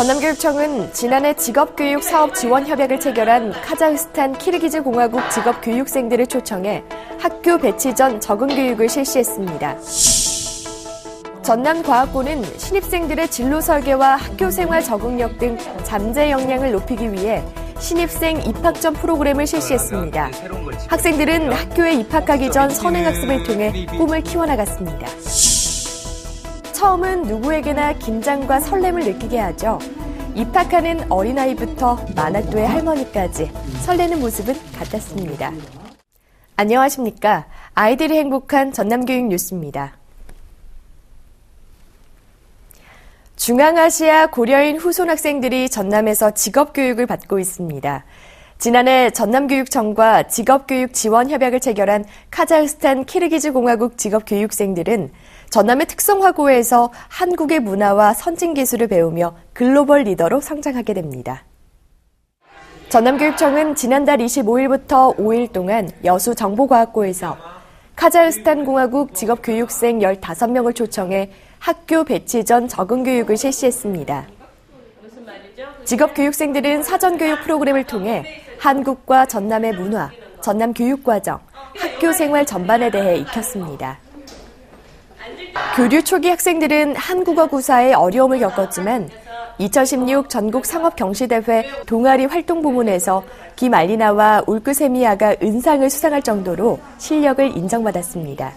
전남교육청은 지난해 직업교육 사업 지원 협약을 체결한 카자흐스탄 키르기즈 공화국 직업교육생들을 초청해 학교 배치 전 적응교육을 실시했습니다. 전남과학고는 신입생들의 진로 설계와 학교 생활 적응력 등 잠재 역량을 높이기 위해 신입생 입학 전 프로그램을 실시했습니다. 학생들은 학교에 입학하기 전 선행학습을 통해 꿈을 키워나갔습니다. 처음은 누구에게나 긴장과 설렘을 느끼게 하죠. 입학하는 어린아이부터 만학도의 할머니까지 설레는 모습은 같았습니다. 안녕하십니까. 아이들이 행복한 전남교육 뉴스입니다. 중앙아시아 고려인 후손 학생들이 전남에서 직업교육을 받고 있습니다. 지난해 전남교육청과 직업교육 지원 협약을 체결한 카자흐스탄 키르기즈 공화국 직업교육생들은 전남의 특성화고에서 한국의 문화와 선진기술을 배우며 글로벌 리더로 성장하게 됩니다. 전남교육청은 지난달 25일부터 5일 동안 여수 정보과학고에서 카자흐스탄 공화국 직업교육생 15명을 초청해 학교 배치 전 적응교육을 실시했습니다. 직업교육생들은 사전교육 프로그램을 통해 한국과 전남의 문화, 전남 교육과정, 학교 생활 전반에 대해 익혔습니다. 교류 초기 학생들은 한국어 구사에 어려움을 겪었지만 2016 전국 상업경시대회 동아리 활동 부문에서 김알리나와 울크세미아가 은상을 수상할 정도로 실력을 인정받았습니다.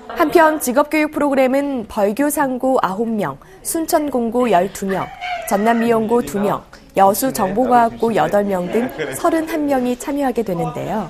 한편 직업교육 프로그램은 벌교상고 9명, 순천공고 12명, 전남미용고 2명, 여수정보과학고 8명 등 31명이 참여하게 되는데요.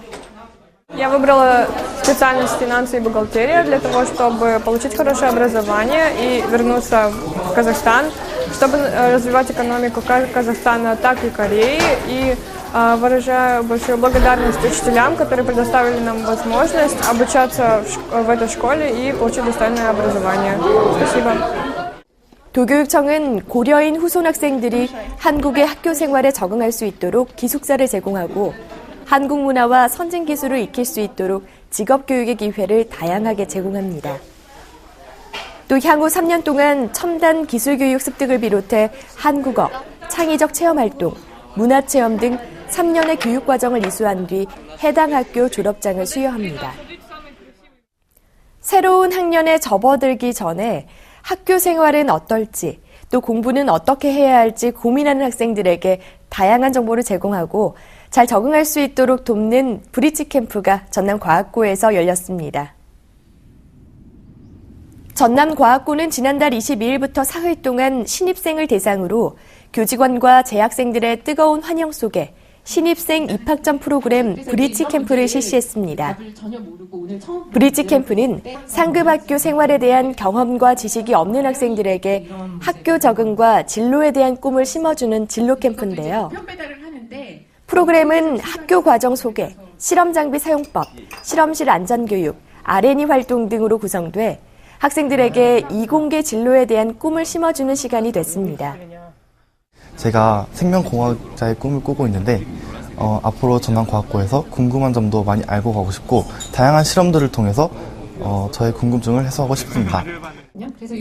Я выбрала специальность финансы и бухгалтерия для того, чтобы получить хорошее образование и вернуться в Казахстан, чтобы развивать экономику как Казахстана, так и Кореи. И выражаю большую благодарность учителям, которые предоставили нам возможность обучаться в этой школе и получить достойное образование. Спасибо. 도교육청은 고려인 후손 학생들이 한국의 학교 생활에 적응할 수 있도록 기숙사를 제공하고 한국 문화와 선진 기술을 익힐 수 있도록 직업교육의 기회를 다양하게 제공합니다. 또 향후 3년 동안 첨단 기술교육 습득을 비롯해 한국어, 창의적 체험활동, 문화체험 등 3년의 교육과정을 이수한 뒤 해당 학교 졸업장을 수여합니다. 새로운 학년에 접어들기 전에 학교 생활은 어떨지, 또 공부는 어떻게 해야 할지 고민하는 학생들에게 다양한 정보를 제공하고 잘 적응할 수 있도록 돕는 브릿지 캠프가 전남과학고에서 열렸습니다. 전남과학고는 지난달 22일부터 사흘 동안 신입생을 대상으로 교직원과 재학생들의 뜨거운 환영 속에 신입생 입학 전 프로그램 브릿지 캠프를 실시했습니다. 브릿지 캠프는 상급 학교 생활에 대한 경험과 지식이 없는 학생들에게 학교 적응과 진로에 대한 꿈을 심어주는 진로 캠프인데요. 프로그램은 학교 과정 소개, 실험 장비 사용법, 실험실 안전교육, R&E 활동 등으로 구성돼 학생들에게 이공계 진로에 대한 꿈을 심어주는 시간이 됐습니다. 제가 생명공학자의 꿈을 꾸고 있는데 앞으로 전남과학고에서 궁금한 점도 많이 알고 가고 싶고 다양한 실험들을 통해서 저의 궁금증을 해소하고 싶습니다.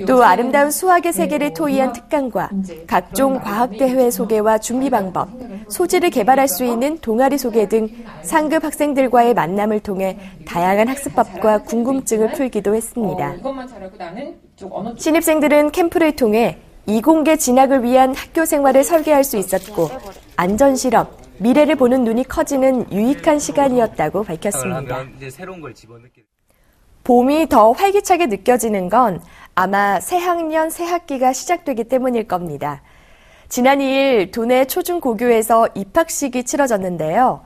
또 아름다운 수학의 세계를 토의한 특강과 각종 과학대회 소개와 준비 방법, 소질을 개발할 수 있는 동아리 소개 등 상급 학생들과의 만남을 통해 다양한 학습법과 궁금증을 풀기도 했습니다. 신입생들은 캠프를 통해 이공계 진학을 위한 학교 생활을 설계할 수 있었고 안전실험, 미래를 보는 눈이 커지는 유익한 시간이었다고 밝혔습니다. 봄이 더 활기차게 느껴지는 건 아마 새학년 새학기가 시작되기 때문일 겁니다. 지난 2일 도내 초중고교에서 입학식이 치러졌는데요.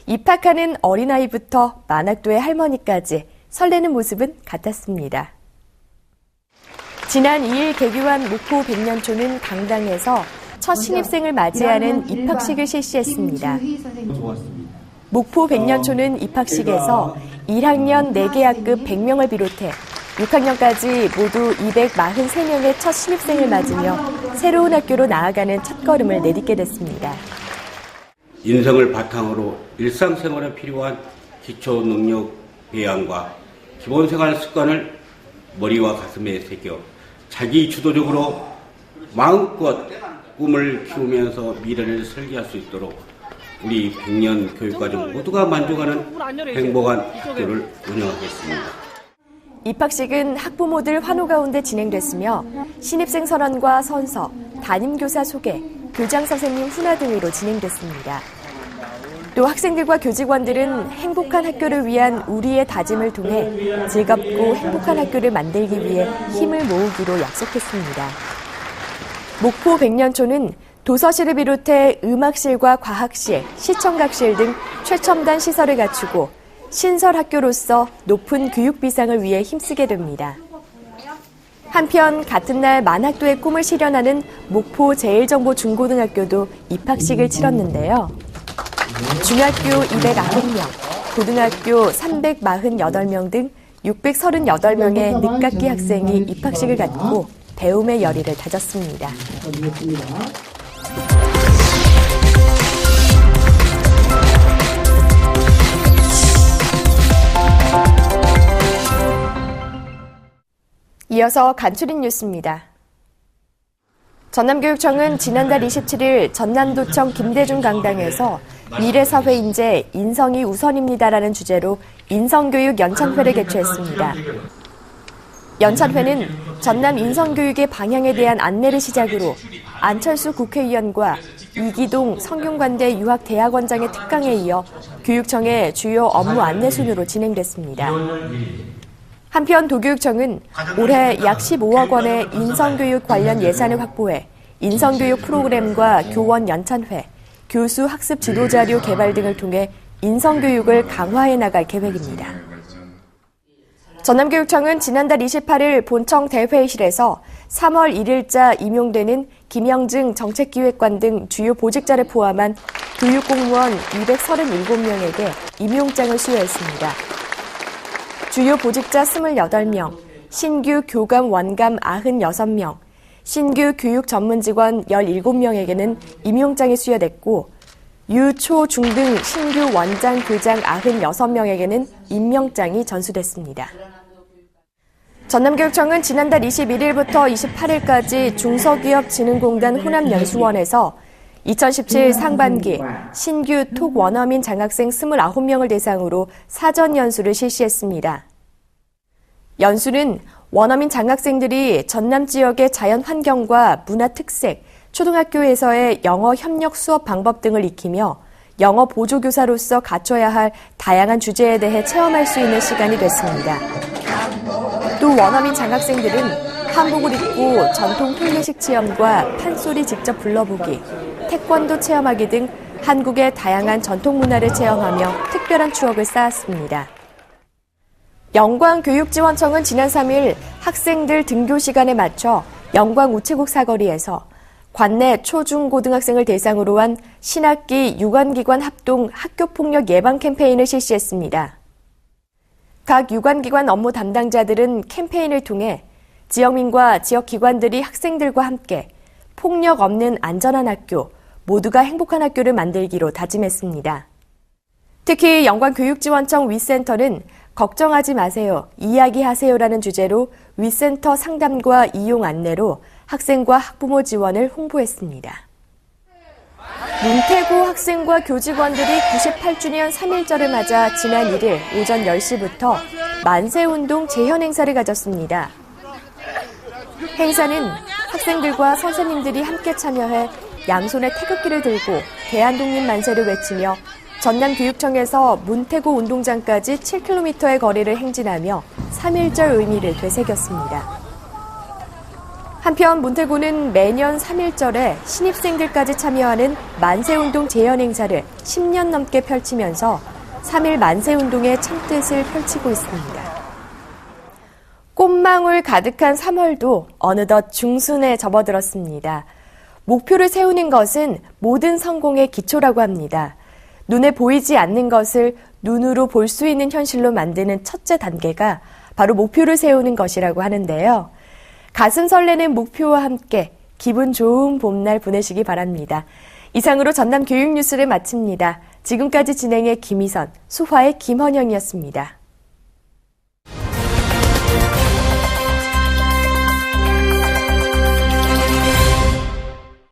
입학하는 어린아이부터 만학도의 할머니까지 설레는 모습은 같았습니다. 지난 2일 개교한 목포 백년초는 강당에서 첫 신입생을 맞이하는 입학식을 실시했습니다. 목포 백년초는 입학식에서 1학년 4개 학급 100명을 비롯해 6학년까지 모두 243명의 첫 신입생을 맞으며 새로운 학교로 나아가는 첫걸음을 내딛게 됐습니다. 인성을 바탕으로 일상생활에 필요한 기초 능력 배양과 기본생활 습관을 머리와 가슴에 새겨 자기 주도적으로 마음껏 꿈을 키우면서 미래를 설계할 수 있도록 우리 100년 교육과정 모두가 만족하는 행복한 학교를 운영하겠습니다. 입학식은 학부모들 환호 가운데 진행됐으며 신입생 선언과 선서, 담임교사 소개, 교장 선생님 훈화 등으로 진행됐습니다. 또 학생들과 교직원들은 행복한 학교를 위한 우리의 다짐을 통해 즐겁고 행복한 학교를 만들기 위해 힘을 모으기로 약속했습니다. 목포 백년초는 도서실을 비롯해 음악실과 과학실, 시청각실 등 최첨단 시설을 갖추고 신설 학교로서 높은 교육 비상을 위해 힘쓰게 됩니다. 한편 같은 날 만학도의 꿈을 실현하는 목포 제일정보중고등학교도 입학식을 치렀는데요. 중학교 209명, 고등학교 348명 등 638명의 늦깎이 학생이 입학식을 갖고 배움의 열의를 다졌습니다. 이어서 간추린 뉴스입니다. 전남교육청은 지난달 27일 전남도청 김대중 강당에서 미래사회 인재 인성이 우선입니다라는 주제로 인성교육 연찬회를 개최했습니다. 연찬회는 전남 인성교육의 방향에 대한 안내를 시작으로 안철수 국회의원과 이기동 성균관대 유학대학원장의 특강에 이어 교육청의 주요 업무 안내 순으로 진행됐습니다. 한편 도교육청은 올해 약 15억 원의 인성교육 관련 예산을 확보해 인성교육 프로그램과 교원 연찬회, 교수 학습 지도자료 개발 등을 통해 인성교육을 강화해 나갈 계획입니다. 전남교육청은 지난달 28일 본청 대회의실에서 3월 1일자 임용되는 김영증 정책기획관 등 주요 보직자를 포함한 교육공무원 237명에게 임용장을 수여했습니다. 주요 보직자 28명, 신규 교감 원감 96명, 신규 교육 전문 직원 17명에게는 임용장이 수여됐고 유, 초, 중 등 신규 원장, 교장 96명에게는 임명장이 전수됐습니다. 전남교육청은 지난달 21일부터 28일까지 중소기업진흥공단 호남연수원에서 2017 상반기 신규 톡 원어민 장학생 29명을 대상으로 사전 연수를 실시했습니다. 연수는 원어민 장학생들이 전남 지역의 자연 환경과 문화 특색, 초등학교에서의 영어 협력 수업 방법 등을 익히며 영어 보조교사로서 갖춰야 할 다양한 주제에 대해 체험할 수 있는 시간이 됐습니다. 또 원어민 장학생들은 한복을 입고 전통 플래식 체험과 판소리 직접 불러보기, 태권도 체험하기 등 한국의 다양한 전통 문화를 체험하며 특별한 추억을 쌓았습니다. 영광교육지원청은 지난 3일 학생들 등교 시간에 맞춰 영광 우체국 사거리에서 관내 초중고등학생을 대상으로 한 신학기 유관기관 합동 학교폭력 예방 캠페인을 실시했습니다. 각 유관기관 업무 담당자들은 캠페인을 통해 지역민과 지역기관들이 학생들과 함께 폭력 없는 안전한 학교, 모두가 행복한 학교를 만들기로 다짐했습니다. 특히 영광교육지원청 윗센터는 걱정하지 마세요, 이야기하세요라는 주제로 윗센터 상담과 이용 안내로 학생과 학부모 지원을 홍보했습니다. 문태고 학생과 교직원들이 98주년 3.1절을 맞아 지난 1일 오전 10시부터 만세운동 재현 행사를 가졌습니다. 행사는 학생들과 선생님들이 함께 참여해 양손에 태극기를 들고 대한독립 만세를 외치며 전남교육청에서 문태고 운동장까지 7km의 거리를 행진하며 3.1절 의미를 되새겼습니다. 한편 문태고는 매년 3.1절에 신입생들까지 참여하는 만세운동 재현 행사를 10년 넘게 펼치면서 3.1 만세운동의 참뜻을 펼치고 있습니다. 꽃망울 가득한 3월도 어느덧 중순에 접어들었습니다. 목표를 세우는 것은 모든 성공의 기초라고 합니다. 눈에 보이지 않는 것을 눈으로 볼 수 있는 현실로 만드는 첫째 단계가 바로 목표를 세우는 것이라고 하는데요. 가슴 설레는 목표와 함께 기분 좋은 봄날 보내시기 바랍니다. 이상으로 전남 교육 뉴스를 마칩니다. 지금까지 진행의 김희선, 수화의 김헌영이었습니다.